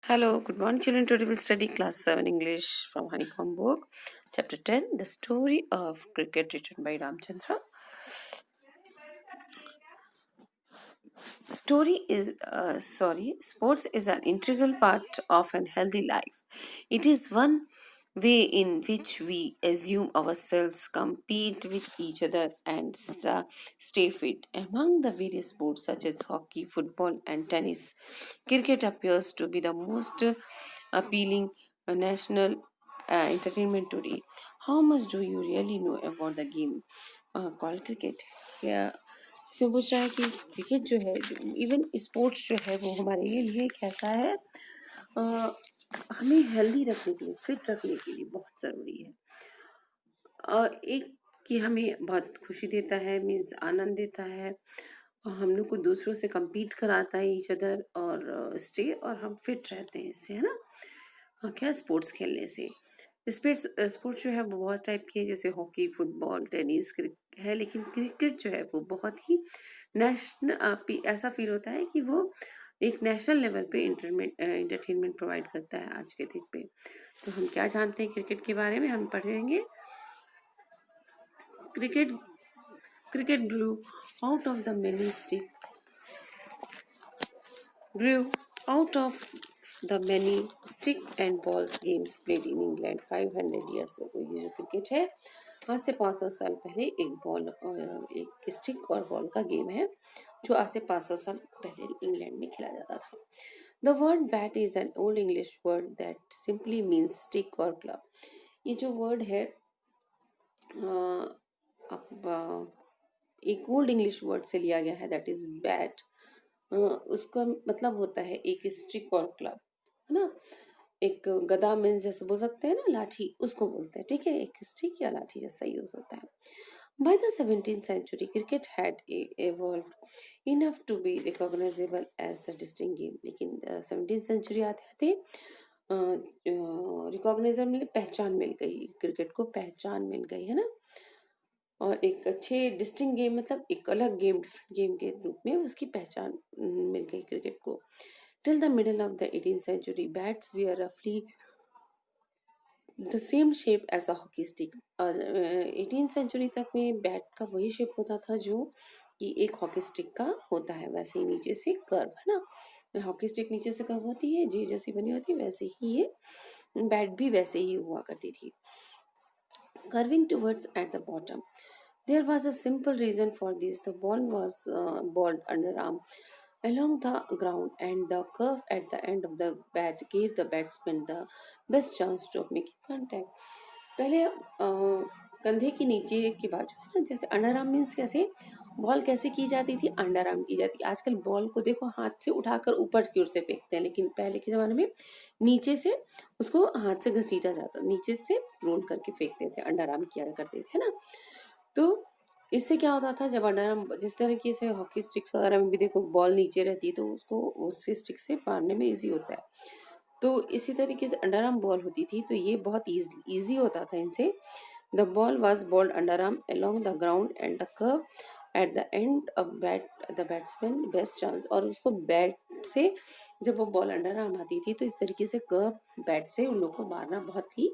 Hello, good morning, children. Today we'll study class 7 English from Honeycomb book, chapter 10, The Story of Cricket, written by Ramchandra. Sports is an integral part of an healthy life. It is one way in which we assume ourselves, compete with each other, and stay fit. Among the various sports such as hockey, football, and tennis, cricket appears to be the most appealing national entertainment today. How much do you really know about the game called cricket? Yeah. इसमें पूछ रहा है कि cricket जो है even sports जो है वो हमारे लिए कैसा है, अ, हमें हेल्दी रखने के लिए, फिट रखने के लिए बहुत ज़रूरी है। एक कि हमें बहुत खुशी देता है, मीन्स आनंद देता है, और हम लोग को दूसरों से compete कराता है ईच अदर, और स्टे और हम फिट रहते हैं इससे, है ना। क्या स्पोर्ट्स खेलने से स्पोर्ट्स जो है वो बहुत टाइप के हैं, जैसे हॉकी, फुटबॉल, टेनिस, क्रिकेट है, लेकिन क्रिकेट जो है वो बहुत ही नेशनल, ऐसा फील होता है कि वो एक नेशनल लेवल पे इंटरटेनमेंट प्रोवाइड करता है आज के दिन पे। तो हम क्या जानते हैं क्रिकेट के बारे में, हम पढ़ेंगे। Cricket cricket out of the many stick grew out of the many stick and balls games played in England 500 years ago। ये जो क्रिकेट है आज से 500 साल पहले एक स्टिक और बॉल का गेम है जो आज से 500 साल पहले इंग्लैंड में खेला जाता था। The word bat is an old English word that simply means stick or club। ये जो वर्ड है अब एक ओल्ड इंग्लिश वर्ड से लिया गया है, दैट इज बैट। उसका मतलब होता है एक स्टिक और क्लब, है ना। एक गदा मीन्स जैसे बोल सकते हैं ना, लाठी, उसको बोलते हैं, ठीक है। एक स्टिक या लाठी जैसा यूज होता है। By the 17th century, cricket had evolved enough to be recognizable as the distinct game। लेकिन 17th century आते आते रिकॉग्नाइजर मिले, पहचान मिल गई, क्रिकेट को पहचान मिल गई, है ना। और एक अच्छे डिस्टिंक्ट गेम, मतलब एक अलग गेम, डिफरेंट गेम के रूप में उसकी पहचान मिल गई क्रिकेट को। Till the middle of the 18th century bats we are रफली the same shape as a hockey stick. 18th century तक में बैट का वही शेप होता था जो कि एक हॉकी स्टिक का होता है, वैसे ही नीचे से कर्व, है ना। हॉकी स्टिक नीचे से कर्व होती है, जे जैसी बनी होती है, वैसे ही ये बैट भी वैसे ही हुआ करती थी, curving towards at the bottom। There was a simple reason for this. The ball was balled underarm along the ground, and the curve at the end of the bat gave the batsman the best chance to make contact। पहले कंधे के नीचे के बाजू, है ना, जैसे under arm means कैसे बॉल कैसे की जाती थी, अंडर आर्म की जाती। आजकल बॉल को देखो हाथ से उठाकर ऊपर की ओर से फेंकते हैं, लेकिन पहले के ज़माने में नीचे से उसको हाथ से घसीटा जाता, नीचे से रोल करके फेंकते थे, अंडर आर्म किया करते थे, है ना। तो इससे क्या होता था, जब अंडर आर्म जिस तरीके से हॉकी स्टिक वगैरह में भी देखो बॉल नीचे रहती है, तो उसको उससे स्टिक से मारने में इजी होता है। तो इसी तरीके से अंडर आर्म बॉल होती थी, तो ये बहुत इजी होता था इनसे। The ball was bowled under arm along the ground and the curve at the end of bat the batsman best chance. और उसको बैट से जब वो बॉल अंडर आर्म आती थी, तो इस तरीके से कर्व बैट से उन लोगों को मारना बहुत ही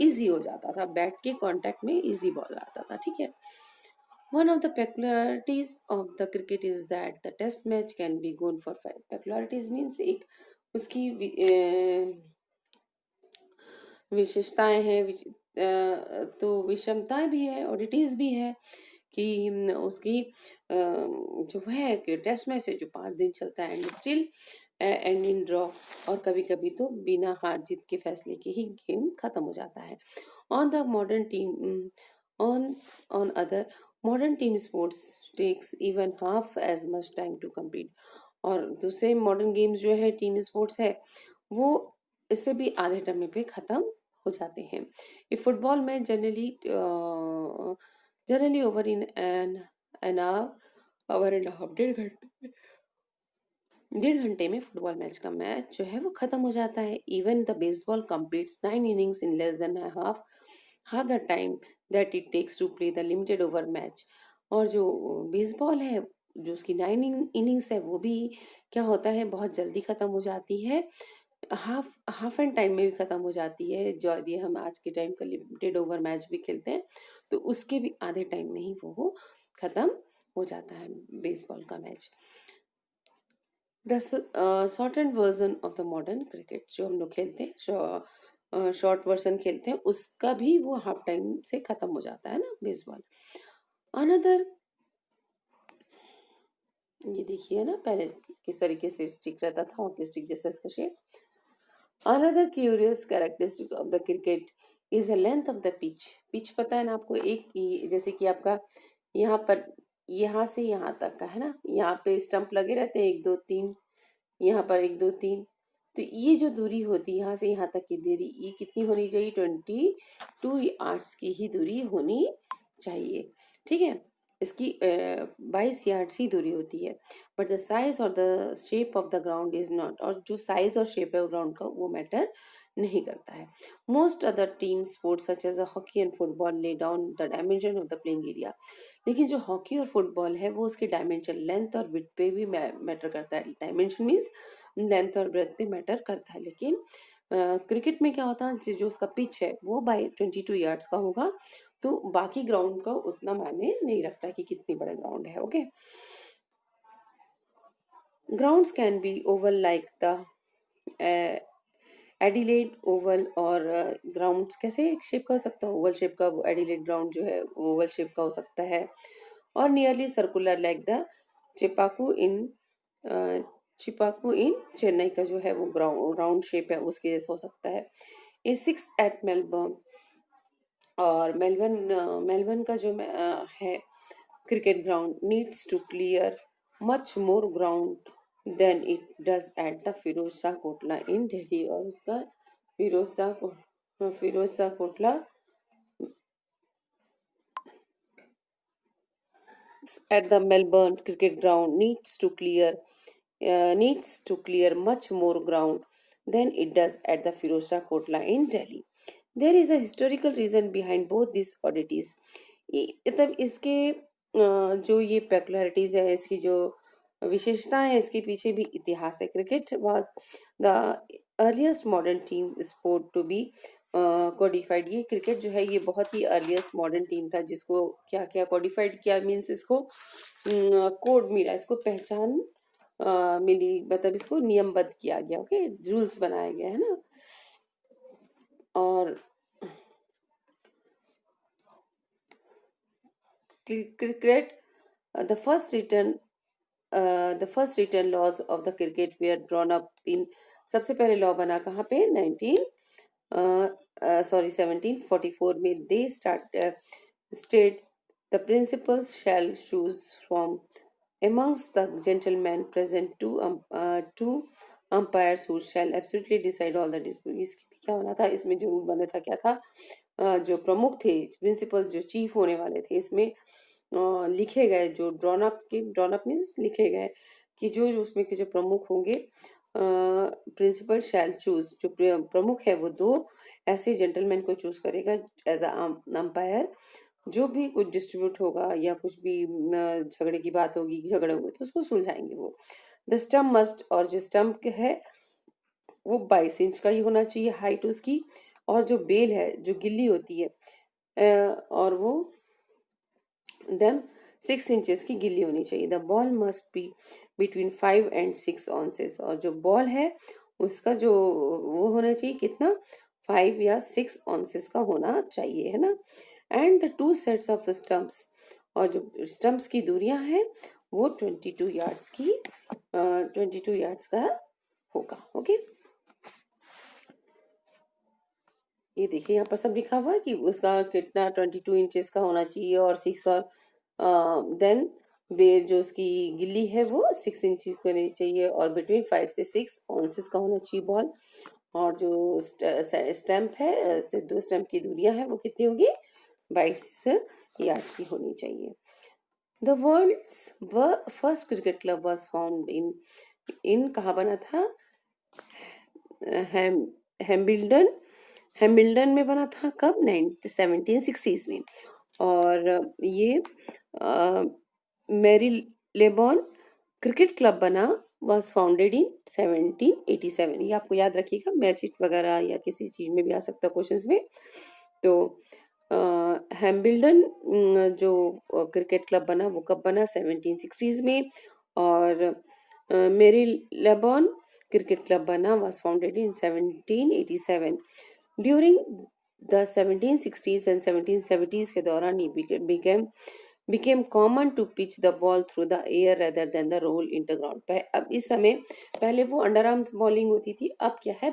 इजी हो जाता था, बैट के कांटेक्ट में इजी बॉल आता था, ठीक है। One of the peculiarities of the cricket is that the test match can be gone for 5। Peculiarities means एक उसकी विशेषताएं हैं, तो विषमताएं भी है, ऑडिटीज भी है कि उसकी जो है कि टेस्ट मैच है जो 5 दिन चलता है, and still and in draw, और कभी कभी तो बिना हार जीत के फैसले के ही गेम खत्म हो जाता है। On the modern team on other modern team sports takes even half as much time to compete. और दूसरे मॉडर्न गेम्स जो है, टीम स्पोर्ट्स है, वो इससे भी आधे टाइम पे खत्म हो जाते हैं। ये फुटबॉल में generally over in an hour and half, 1.5 घंटे में फुटबॉल मैच का मैच जो है वो खत्म हो जाता है। Even the baseball completes 9 innings in less than half the time that it takes to play the limited over match. और जो बेसबॉल है, जो उसकी 9 innings है, वो भी क्या होता है, बहुत जल्दी खत्म हो जाती है, हाफ हाफ एंड टाइम में भी ख़त्म हो जाती है। जो यदि हम आज के टाइम का लिमिटेड ओवर मैच भी खेलते हैं तो उसके भी आधे टाइम में ही वो ख़त्म हो जाता है बेसबॉल का match. The short and version of the modern cricket जो हम लोग खेलते हैं, शॉर्ट वर्जन खेलते हैं, उसका भी वो हाफ टाइम से ख़त्म हो जाता है ना बेसबॉल। अनदर, ये देखिए ना पहले किस तरीके से स्टिक रहता था, हॉकी स्टिक जैसा इसका shape. Another curious characteristic of the cricket is the length of the pitch. Pitch पता है ना आपको, जैसे कि आपका यहाँ पर, यहाँ से यहाँ तक का है ना, यहाँ पे स्टंप लगे रहते हैं, एक दो तीन, यहाँ पर एक दो तीन, तो ये जो दूरी होती है यहाँ से यहाँ तक की दूरी, ये कितनी होनी चाहिए? 22 यार्ड्स की ही दूरी होनी चाहिए। ठीक है, इसकी 22 यार्ड्स ही दूरी होती है। बट द साइज और the shape of the ground is not, और जो साइज और शेप है ग्राउंड का वो मैटर नहीं करता है। Most other team sports such as hockey and football lay down the dimension of the playing area. लेकिन जो हॉकी और फुटबॉल है वो उसके डायमेंशन, लेंथ और विड्थ पे भी मैटर करता है। डायमेंशन मीन्स लेंथ और ब्रेथ पे मैटर करता है, लेकिन क्रिकेट में क्या होता है, जो उसका पिच है वो बाई 22 यार्ड्स का होगा, तो बाकी ग्राउंड का उतना मायने नहीं रखता कि कितनी बड़ा ग्राउंड है। Okay, grounds can be oval like the Adelaide Oval, और ग्राउंड्स कैसे शेप का हो सकता है? ओवल शेप का, वो एडिलेड ग्राउंड जो है ओवल शेप का हो सकता है। और नियरली सर्कुलर लाइक द चिपाकू इन चिपाकू इन चेन्नई का जो है वो ग्राउंड राउंड शेप है, उसके जैसा हो सकता है। ए सिक्स एट मेलबर्न, और मेलबर्न का जो है cricket ground needs to clear much more ground than it does at the Firoz Shah Kotla in Delhi, और उसका Firoz Shah Kotla at the Melbourne cricket ground needs to clear much more ground than it does at the Firozshah Kotla in Delhi. There is a historical reason behind both these oddities. मतलब इसके जो ये पेकुलरिटीज है, इसकी जो विशेषता है, इसके पीछे भी इतिहास है। Cricket was the earliest modern team sport to be codified. ये क्रिकेट जो है ये बहुत ही अर्लीस्ट मॉडर्न टीम था जिसको क्या क्या कोडिफाइड किया, मीन्स इसको कोड मिला, इसको पहचान मिली, मतलब इसको नियमबद्ध किया गया। ओके, रूल्स बनाए गए है ना। और cricket, the first written laws of the cricket were drawn up in, सबसे पहले लॉ बना कहाँ पे? 1744 में। They state the principals shall choose from amongst the gentlemen present two umpires who shall absolutely decide all the disputes। इसमें क्या होना था, इसमें जो रूल बना था क्या था, जो प्रमुख थे, प्रिंसिपल जो चीफ होने वाले थे, इसमें लिखे गए, जो ड्रॉन अप मीन्स लिखे गए कि जो उसमें के जो प्रमुख होंगे, प्रिंसिपल शैल चूज, जो प्रमुख है वो दो ऐसे जेंटलमैन को चूज करेगा एज अंपायर। जो भी कुछ डिस्ट्रीब्यूट होगा या कुछ भी झगड़े की बात होगी, झगड़े होंगे तो उसको सुलझाएंगे वो। द स्टम्प मस्ट, और जो स्टम्प है वो 22 इंच का ही होना चाहिए हाइट उसकी, और जो बेल है, जो गिल्ली होती है, और वो देम 6 इंचेस की गिल्ली होनी चाहिए। The ball must be between 5 and 6 ounces, और जो बॉल है उसका जो वो होना चाहिए कितना, 5 या 6 ounces का होना चाहिए, है ना। एंड 2 सेट्स ऑफ स्टम्प्स, और जो स्टम्प्स की दूरियां हैं वो 22 यार्ड्स का होगा। ओके, ये देखिए यहाँ पर सब लिखा हुआ है कि उसका कितना 22 इंचेस का होना चाहिए, और 6, और देन बेर जो उसकी गिल्ली है वो 6 इंच की होनी चाहिए, और बिटवीन 5 से 6 ounces का होना चाहिए बॉल। और जो स्टैम्प है, से दो स्टैम्प की दूरियां हैं वो कितनी होगी, 22 यार्ड की होनी चाहिए। The world's first cricket club was found in कहाँ बना था? हैम हैम्बिल्डन हैमिल्टन में बना था। कब? 1760s में। और ये मेरी लेबॉन क्रिकेट क्लब बना वॉज फाउंडेड इन 1787। ये आपको याद रखिएगा, मैचिट वगैरह या किसी चीज़ में भी आ सकता है क्वेश्चंस में। तो हैम्बिल्डन जो क्रिकेट क्लब बना वो कब बना? 1760s में। और मेरी लेबॉन क्रिकेट क्लब बना was founded in 1787। During the 1760s and 1770s के दौरान ये became common to pitch the ball through the air rather than the roll into ground। अब इस समय, पहले वो अंडर आर्म्स बॉलिंग होती थी, अब क्या है,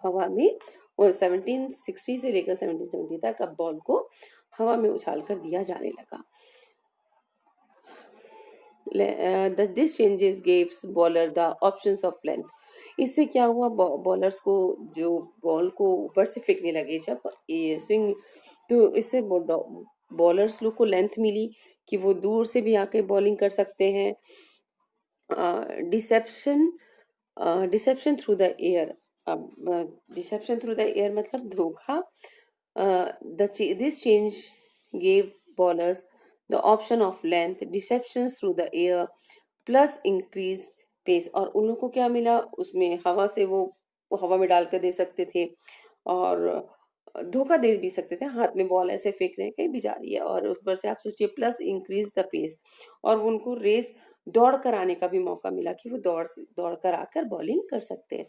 हवा में, वो 1760 से लेकर 1770 तक अब बॉल को हवा में उछाल कर दिया जाने लगा। This changes gives bowler the options of length. इससे क्या हुआ, बॉलर्स को जो बॉल को ऊपर से फेंकने लगे जब ये स्विंग, तो इससे बॉलर्स लोग को लेंथ मिली कि वो दूर से भी आके बॉलिंग कर सकते हैं। Deception deception through the air. अब डिसेप्शन थ्रू द एयर मतलब धोखा। This change gave bowlers the option of length, deception through the air plus increase pace. और उन लोगों को क्या मिला उसमें, हवा से वो हवा में डाल कर दे सकते थे, और धोखा दे भी सकते थे, हाथ में बॉल ऐसे फेंक रहे हैं कहीं भी जा रही है, और ऊपर से आप सोचिए प्लस इंक्रीज द पेस, और उनको रेस दौड़ कर आने का भी मौका मिला कि वो दौड़ कर आकर बॉलिंग कर सकते हैं।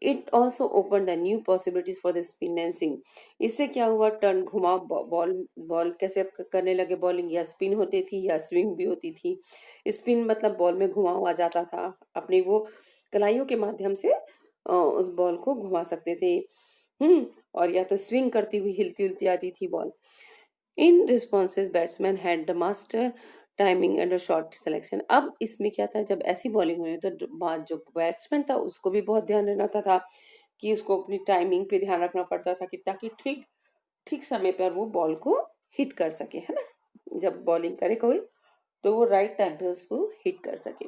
It also open the new possibilities for the spin and swing. इससे क्या हुआ, टर्न घुमाव, बॉल बॉल कैसे करने लगे बॉलिंग, या स्पिन होती थी या स्विंग भी होती थी। स्पिन मतलब बॉल में घुमाव आ जाता था, अपनी वो कलाइयों के माध्यम से उस बॉल को घुमा सकते थे। और या तो स्विंग करती हुई हिलती हिलती आती थी ball. In responses batsman had the master timing and shot selection. अब इसमें क्या था, जब ऐसी बॉलिंग हो रही तो बाद जो बैट्समैन था उसको भी बहुत ध्यान देना था कि उसको अपनी टाइमिंग पे ध्यान रखना पड़ता था कि ताकि ठीक ठीक समय पर वो बॉल को हिट कर सके, है ना। जब बॉलिंग करे कोई तो वो राइट टाइम पे उसको हिट कर सके।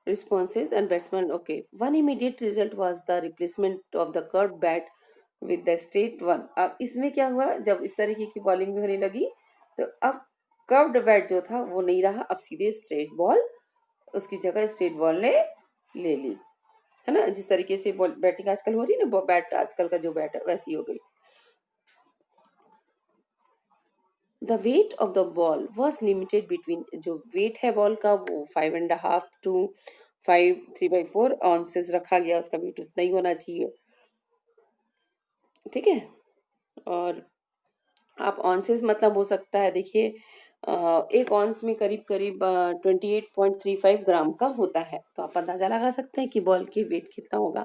Responses and batsman, okay, one immediate result was the replacement of the curved bat with the straight one। अब इसमें क्या हुआ, जब इस तरीके की बॉलिंग भी होने लगी तो अब कर्व्ड बैट जो था वो नहीं रहा, अब सीधे स्ट्रेट बॉल, उसकी जगह स्ट्रेट बॉल ने ले ली, है ना। जिस तरीके से बैटिंग आजकल हो रही है ना, बैट आजकल का जो बैट है वैसी हो गई। The weight of the ball was limited between, जो वेट है बॉल का वो 5.5 to 3/4 ऑन्सेस रखा गया, उसका वेट उतना ही होना चाहिए, ठीक है। और आप ऑन्सेस मतलब हो सकता है, देखिए एक ऑन्स में करीब करीब 28.35 ग्राम का होता है, तो आप अंदाजा लगा सकते हैं कि बॉल की वेट कितना होगा।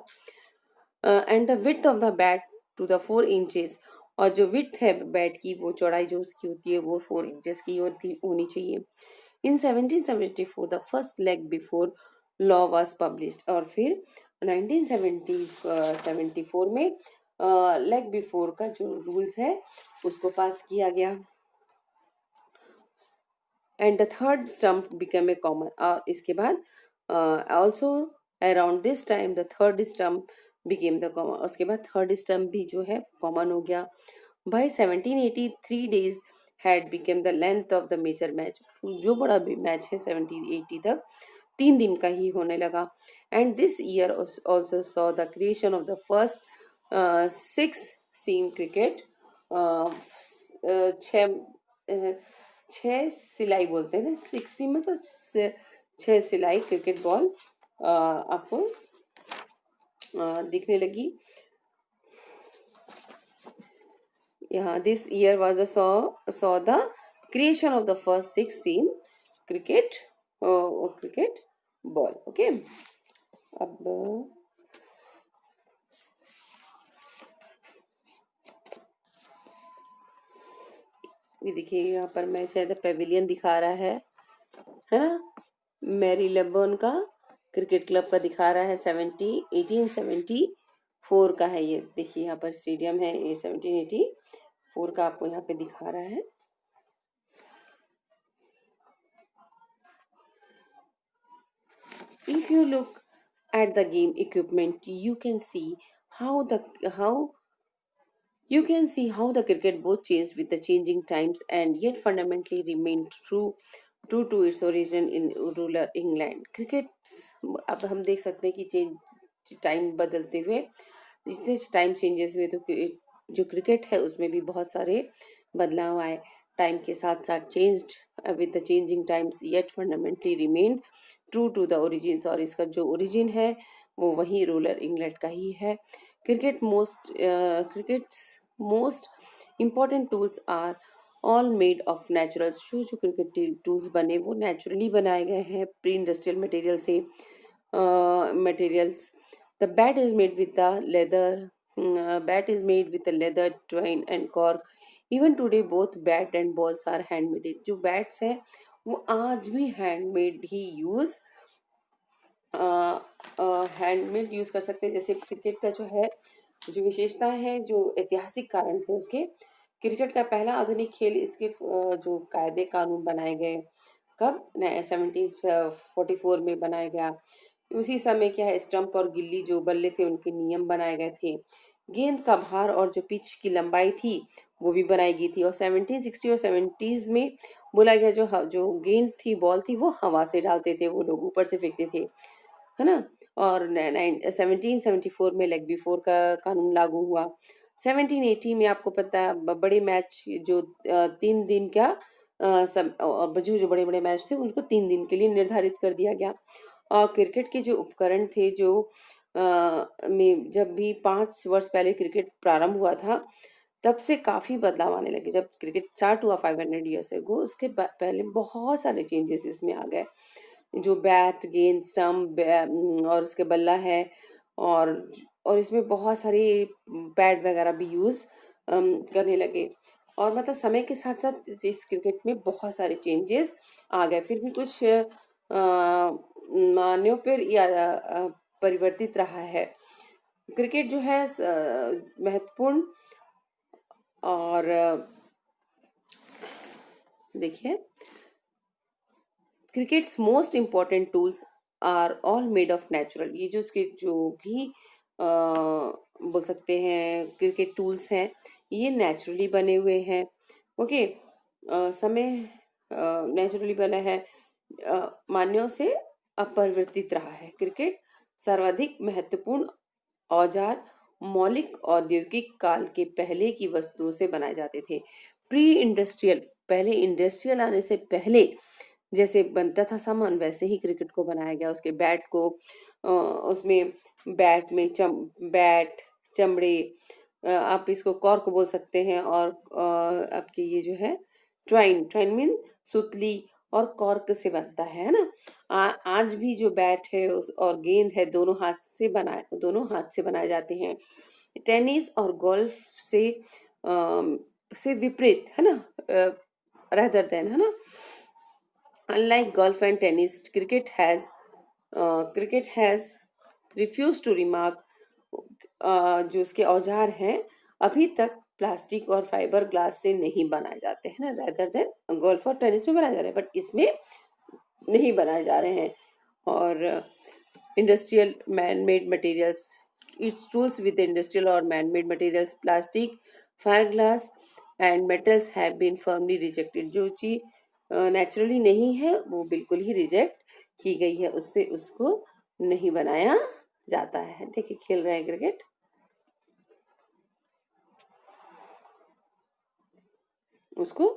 And the width of the bat to the 4 inches. और जो विड्थ है बैट की, वो चौड़ाई जो उसकी होती है वो 4 इंचेस की होनी चाहिए। इन 1774 the first leg before law was published. और फिर 1974 में लेग बिफोर का जो रूल्स है उसको पास किया गया। And the third stump become a common. और इसके बाद also around this time the third stump became the common. उसके बाद थर्ड स्टम्प भी जो है कॉमन हो गया। By 1783 days had become the length of the major match. जो बड़ा भी मैच है 1780 तक 3 दिन का ही होने लगा। And this year also saw the creation of the first 6 seam cricket. छः छः सिलाई बोलते हैं ना, 6 सीम मतलब 6 सिलाई क्रिकेट बॉल आपको दिखने लगी। यहाँ this year was the saw the creation of the first 6 seam cricket cricket ball. Okay, अब ये देखिए यहाँ पर मैं शायद पेविलियन दिखा रहा है ना, मैरी लेबर्न का क्रिकेट क्लब का दिखा रहा है। 1874 का है ये, देखिए यहाँ पर स्टेडियम है, ये 1784 का आपको यहाँ पे दिखा रहा है। If you look at the game equipment, you can see how You can see how the cricket both changed with the changing times and yet fundamentally remained true to its origin in rural England. Cricket अब हम देख सकते हैं कि change time बदलते हुए जितने time changes हुए तो जो क्रिकेट है उसमें भी बहुत सारे बदलाव आए। टाइम के साथ साथ changed with the changing times yet fundamentally remained true to the origins, और इसका जो ओरिजिन है वो वही रूरल इंग्लैंड का ही है। Cricket's most important tools are all made of naturals. जो जो क्रिकेट टूल्स बने वो नेचुरली बनाए गए हैं प्री इंडस्ट्रियल मटेरियल से। Materials, the bat is made with the leather, bat is made with a leather, twine and cork. Even today both bat and balls are handmade। जो bats हैं वो आज भी हैंडमेड ही use handmade use कर सकते हैं। जैसे क्रिकेट का जो है जो विशेषता है, जो ऐतिहासिक कारण थे उसके, क्रिकेट का पहला आधुनिक खेल, इसके जो कायदे कानून बनाए गए कब 1744 में बनाया गया। उसी समय क्या है, स्टंप और गिल्ली जो बल्ले थे उनके नियम बनाए गए थे। गेंद का भार और जो पिच की लंबाई थी वो भी बनाई गई थी। और 1760 और 70s में बोला गया जो गेंद थी, बॉल थी, वो हवा से डालते थे, वो लोग ऊपर से फेंकते थे, है ना। और 1774 में लेग बिफोर का कानून लागू हुआ। 1780 में आपको पता है बड़े मैच जो 3 दिन का और जो जो बड़े बड़े मैच थे उनको 3 दिन के लिए निर्धारित कर दिया गया। और क्रिकेट के जो उपकरण थे जो में जब भी 5 वर्ष पहले क्रिकेट प्रारंभ हुआ था तब से काफ़ी बदलाव आने लगे। जब क्रिकेट स्टार्ट हुआ 500 ईयर्स एगो, उसके पहले बहुत सारे चेंजेस इसमें आ गए। जो बैट, गेंद, स्टम्प और उसके बल्ला है, और और इसमें बहुत सारे पैड वगैरह भी यूज़ करने लगे। और मतलब समय के साथ साथ इस क्रिकेट में बहुत सारे चेंजेस आ गए। फिर भी कुछ मान्यों पर या परिवर्तित रहा है। क्रिकेट जो है महत्वपूर्ण और देखिए, cricket's most important tools are all made of natural. ये जो इसके जो भी बोल सकते हैं क्रिकेट टूल्स हैं ये नेचुरली बने हुए हैं। ओके, समय नेचुरली बना है, मान्यों से अपरिवर्तित रहा है। क्रिकेट सर्वाधिक महत्वपूर्ण औजार मौलिक औद्योगिक काल के पहले की वस्तुओं से बनाए जाते थे। प्री इंडस्ट्रियल, पहले इंडस्ट्रियल आने से पहले जैसे बनता था सामान वैसे ही क्रिकेट को बनाया गया। उसके बैट को उसमें बैट में बैट, चमड़े, आप इसको कॉर्क बोल सकते हैं, और आपके ये जो है ट्वाइन, ट्वाइन मीन सुतली और कॉर्क से बनता है ना। आज भी जो बैट है उस और गेंद है दोनों हाथ से बनाए जाते हैं। टेनिस और गोल्फ से विपरीत है ना, रेदर देन, है ना। Unlike golf and tennis, cricket has refused to remark जो उसके औजार हैं अभी तक प्लास्टिक और फाइबर ग्लास से नहीं बनाए जाते हैं ना, रेदर देन गोल्फ और टेनिस में बनाए जा रहे हैं, बट इसमें नहीं बनाए जा रहे हैं। और industrial man made materials, its tools with industrial और man made materials, plastic, fire glass and metals have been firmly rejected. जो चीज नेचुरली नहीं है वो बिल्कुल ही रिजेक्ट की गई है, उससे उसको नहीं बनाया जाता है। देखिए खेल रहे हैं क्रिकेट, उसको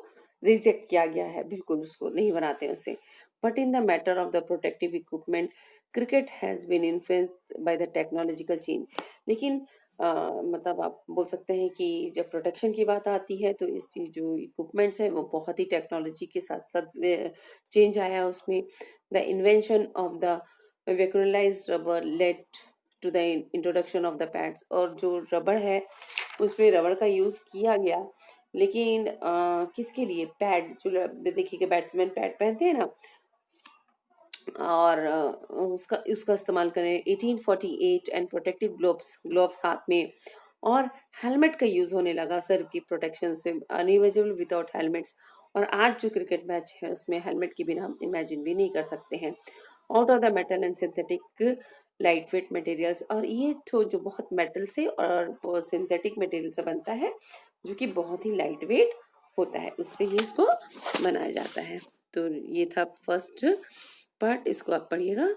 रिजेक्ट किया गया है, बिल्कुल उसको नहीं बनाते हैं उसे। But in the matter of the protective equipment cricket has been influenced by the technological change. लेकिन मतलब आप बोल सकते हैं कि जब प्रोटेक्शन की बात आती है तो इस चीज जो इक्विपमेंट्स हैं वो बहुत ही टेक्नोलॉजी के साथ साथ चेंज आया उसमें। The invention of the vulcanised rubber led to the introduction of the pads. और जो रबड़ है उसमें रबड़ का यूज़ किया गया, लेकिन किसके लिए, पैड, जो देखिए बैट्समैन पैड पहनते हैं ना, और उसका उसका इस्तेमाल करें। 1848 एंड प्रोटेक्टिव ग्लोव्स हाथ में, और हेलमेट का यूज़ होने लगा सर की प्रोटेक्शन से, अनयूजेबल विदाउट हेलमेट्स। और आज जो क्रिकेट मैच है उसमें हेलमेट के बिना हम इमेजिन भी नहीं कर सकते हैं। Out of the metal and synthetic light weight materials, और ये तो जो बहुत मेटल से और सिंथेटिक मटेरियल से बनता है, जो कि बहुत ही लाइट वेट होता है, उससे ही इसको बनाया जाता है। तो ये था फर्स्ट पार्ट, इसको आप पढ़िएगा।